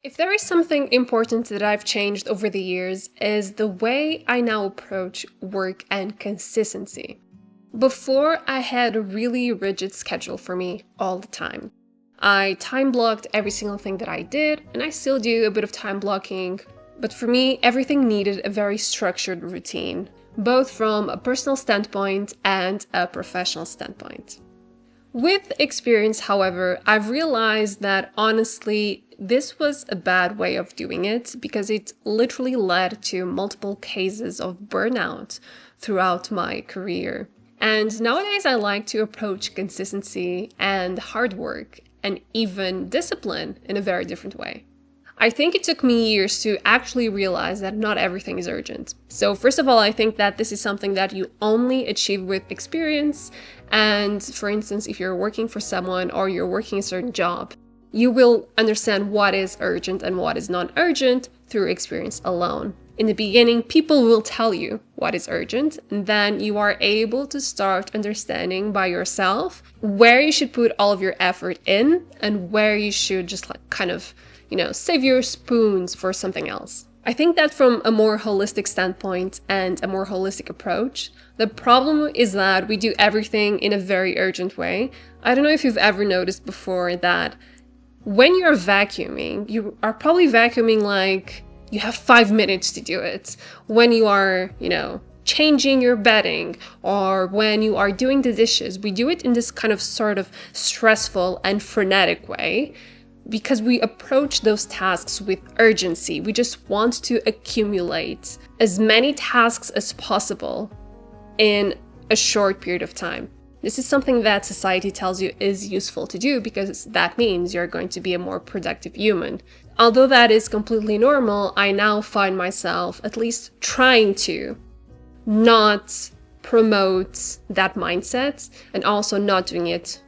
If there is something important that I've changed over the years is the way I now approach work and consistency. Before, I had a really rigid schedule for me all the time. I time blocked every single thing that I did, and I still do a bit of time blocking, but for me, everything needed a very structured routine, both from a personal standpoint and a professional standpoint. With experience, however, I've realized that honestly, this was a bad way of doing it because it literally led to multiple cases of burnout throughout my career. And nowadays, I like to approach consistency and hard work and even discipline in a very different way. I think it took me years to actually realize that not everything is urgent. So first of all, I think that this is something that you only achieve with experience. And for instance, if you're working for someone or you're working a certain job, you will understand what is urgent and what is not urgent through experience alone. In the beginning, people will tell you what is urgent, and then you are able to start understanding by yourself where you should put all of your effort in and where you should just save your spoons for something else. I think that from a more holistic standpoint and a more holistic approach, the problem is that we do everything in a very urgent way. I don't know if you've ever noticed before that when you're vacuuming, you are probably vacuuming like you have 5 minutes to do it. When you are, changing your bedding or when you are doing the dishes, we do it in this kind of sort of stressful and frenetic way because we approach those tasks with urgency. We just want to accumulate as many tasks as possible in a short period of time. This is something that society tells you is useful to do because that means you're going to be a more productive human. Although that is completely normal, I now find myself at least trying to not promote that mindset and also not doing it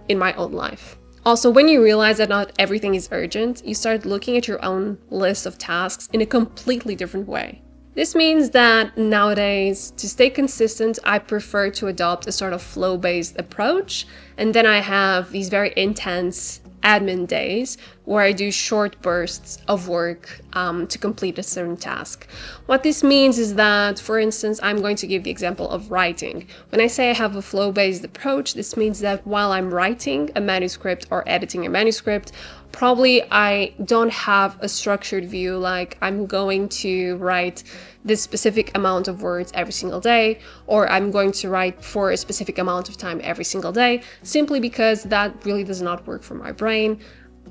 in my own life. Also, when you realize that not everything is urgent, you start looking at your own list of tasks in a completely different way. This means that nowadays, to stay consistent, I prefer to adopt a sort of flow-based approach. And then I have these very intense admin days where I do short bursts of work to complete a certain task. What this means is that, for instance, I'm going to give the example of writing. When I say I have a flow-based approach, this means that while I'm writing a manuscript or editing a manuscript, probably I don't have a structured view like I'm going to write this specific amount of words every single day, or I'm going to write for a specific amount of time every single day, simply because that really does not work for my brain,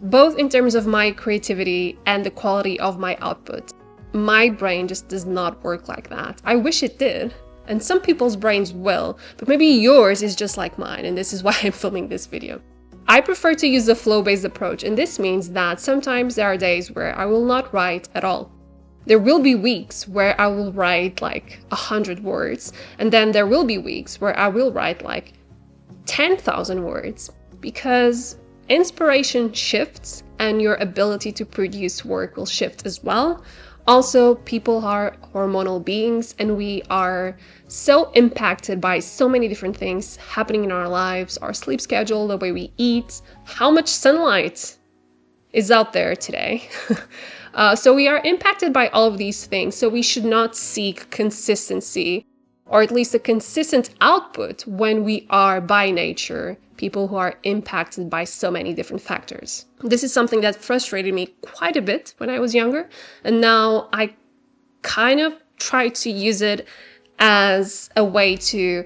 both in terms of my creativity and the quality of my output. My brain just does not work like that. I wish it did, and some people's brains will, but maybe yours is just like mine, and this is why I'm filming this video. I prefer to use a flow-based approach, and this means that sometimes there are days where I will not write at all. There will be weeks where I will write like 100 words, and then there will be weeks where I will write like 10,000 words, because inspiration shifts and your ability to produce work will shift as well. Also, people are hormonal beings and we are so impacted by so many different things happening in our lives, our sleep schedule, the way we eat, how much sunlight is out there today. So we are impacted by all of these things. So we should not seek consistency, or at least a consistent output, when we are by nature people who are impacted by so many different factors. This is something that frustrated me quite a bit when I was younger, and now I kind of try to use it as a way to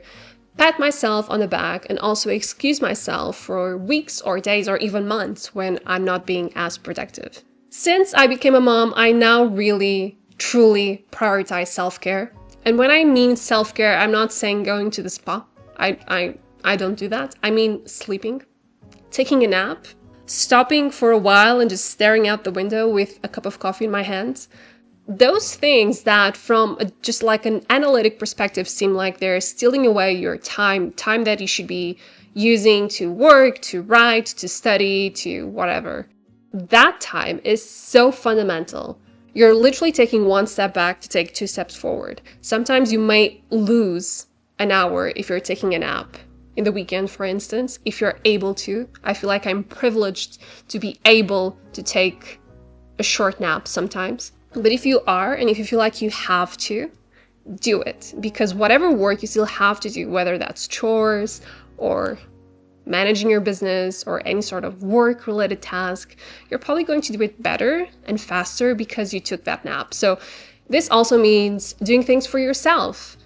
pat myself on the back and also excuse myself for weeks or days or even months when I'm not being as productive. Since I became a mom, I now really, truly prioritize self-care. And when I mean self-care, I'm not saying going to the spa. I don't do that. I mean sleeping, taking a nap, stopping for a while and just staring out the window with a cup of coffee in my hand. Those things that from just like an analytic perspective seem like they're stealing away your time that you should be using to work, to write, to study, to whatever. That time is so fundamental. You're literally taking one step back to take 2 steps forward. Sometimes you may lose an hour if you're taking a nap. In the weekend, for instance, if you're able to. I feel like I'm privileged to be able to take a a short nap sometimes. But if you are, and if you feel like you have to, do it. Because whatever work you still have to do, whether that's chores or managing your business or any sort of work-related task, you're probably going to do it better and faster because you took that nap. So this also means doing things for yourself,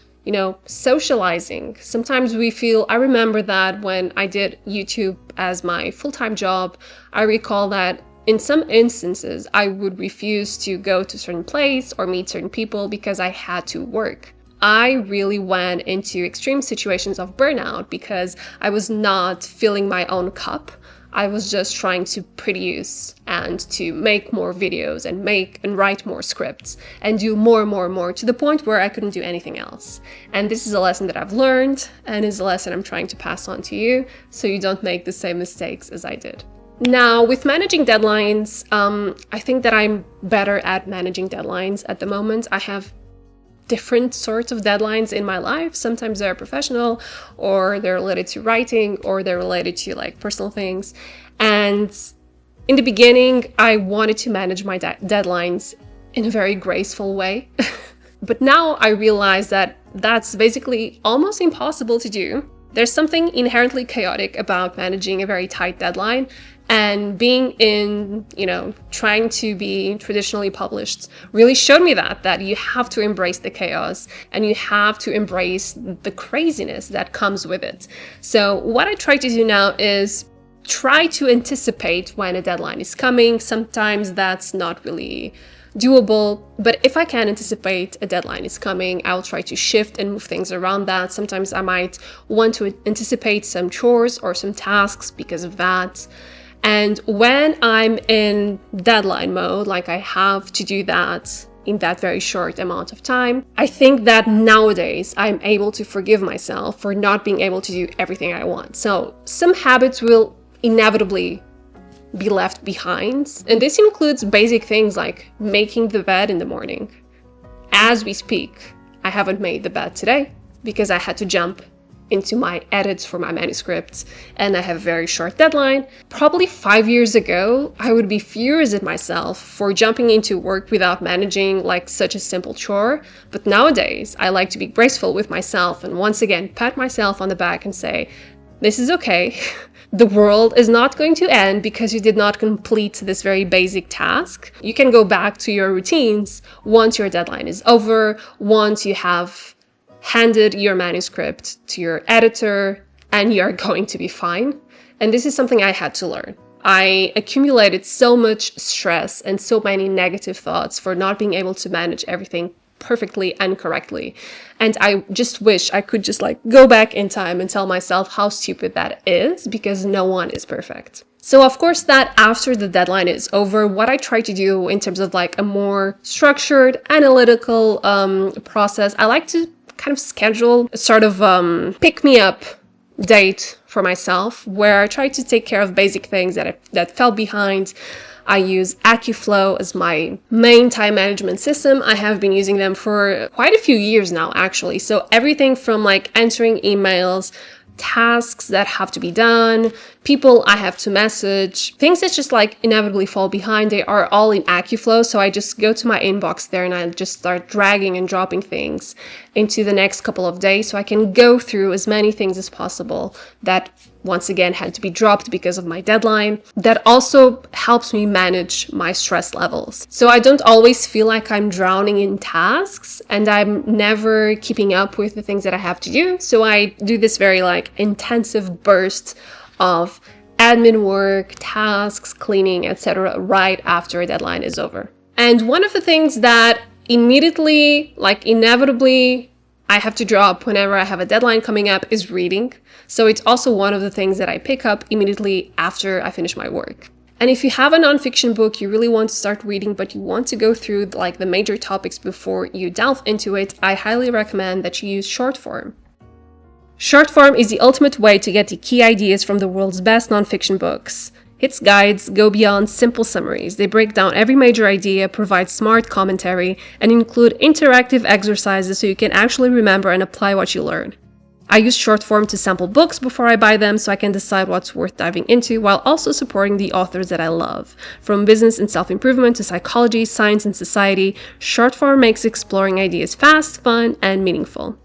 socializing. Sometimes I remember that when I did YouTube as my full-time job, I recall that in some instances, I would refuse to go to a certain place or meet certain people because I had to work. I really went into extreme situations of burnout because I was not filling my own cup. I was just trying to produce and to make more videos and make and write more scripts and do more to the point where I couldn't do anything else. And this is a lesson that I've learned and is a lesson I'm trying to pass on to you so you don't make the same mistakes as I did. Now, with managing deadlines, I think that I'm better at managing deadlines at the moment. I have different sorts of deadlines in my life. Sometimes they're professional, or they're related to writing, or they're related to personal things. And in the beginning, I wanted to manage my deadlines in a very graceful way. But now I realize that that's basically almost impossible to do. There's something inherently chaotic about managing a very tight deadline, and being in, trying to be traditionally published really showed me that you have to embrace the chaos and you have to embrace the craziness that comes with it. So what I try to do now is try to anticipate when a deadline is coming. Sometimes that's not really doable, but if I can anticipate a deadline is coming, I'll try to shift and move things around that. Sometimes I might want to anticipate some chores or some tasks because of that. And when I'm in deadline mode, like I have to do that in that very short amount of time, I think that nowadays I'm able to forgive myself for not being able to do everything I want. So some habits will inevitably be left behind. And this includes basic things like making the bed in the morning. As we speak, I haven't made the bed today because I had to jump into my edits for my manuscripts and I have a very short deadline. Probably 5 years ago, I would be furious at myself for jumping into work without managing such a simple chore. But nowadays, I like to be graceful with myself and once again pat myself on the back and say, this is okay. The world is not going to end because you did not complete this very basic task. You can go back to your routines once your deadline is over, once you have handed your manuscript to your editor, and you're going to be fine. And this is something I had to learn. I accumulated so much stress and so many negative thoughts for not being able to manage everything perfectly and correctly. And I just wish I could just go back in time and tell myself how stupid that is, because no one is perfect. So of course that after the deadline is over, what I try to do in terms of a more structured, analytical process, I like to kind of schedule a sort of pick-me-up date for myself where I try to take care of basic things that fell behind. I use AccuFlow as my main time management system. I have been using them for quite a few years now, actually. So everything from entering emails, tasks that have to be done, people I have to message, things that just inevitably fall behind, they are all in AccuFlow. So I just go to my inbox there and I just start dragging and dropping things into the next couple of days so I can go through as many things as possible that once again had to be dropped because of my deadline. That also helps me manage my stress levels. So I don't always feel like I'm drowning in tasks and I'm never keeping up with the things that I have to do. So I do this very intensive burst of admin work, tasks, cleaning, etc. right after a deadline is over. And one of the things that immediately, inevitably, I have to drop whenever I have a deadline coming up is reading. So it's also one of the things that I pick up immediately after I finish my work. And if you have a nonfiction book you really want to start reading, but you want to go through the major topics before you delve into it, I highly recommend that you use Shortform. Shortform is the ultimate way to get the key ideas from the world's best nonfiction books. Its guides go beyond simple summaries. They break down every major idea, provide smart commentary, and include interactive exercises so you can actually remember and apply what you learn. I use Shortform to sample books before I buy them so I can decide what's worth diving into while also supporting the authors that I love. From business and self-improvement to psychology, science, and society, Shortform makes exploring ideas fast, fun, and meaningful.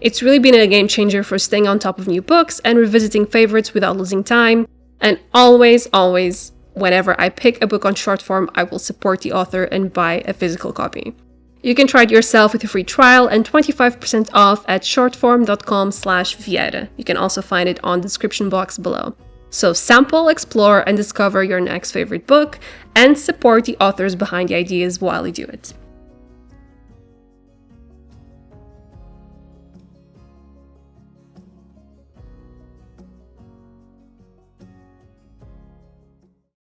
It's really been a game changer for staying on top of new books and revisiting favorites without losing time. And always, whenever I pick a book on Shortform, I will support the author and buy a physical copy. You can try it yourself with a free trial and 25% off at shortform.com/Vieira. You can also find it on the description box below. So sample, explore, and discover your next favorite book, and support the authors behind the ideas while you do it.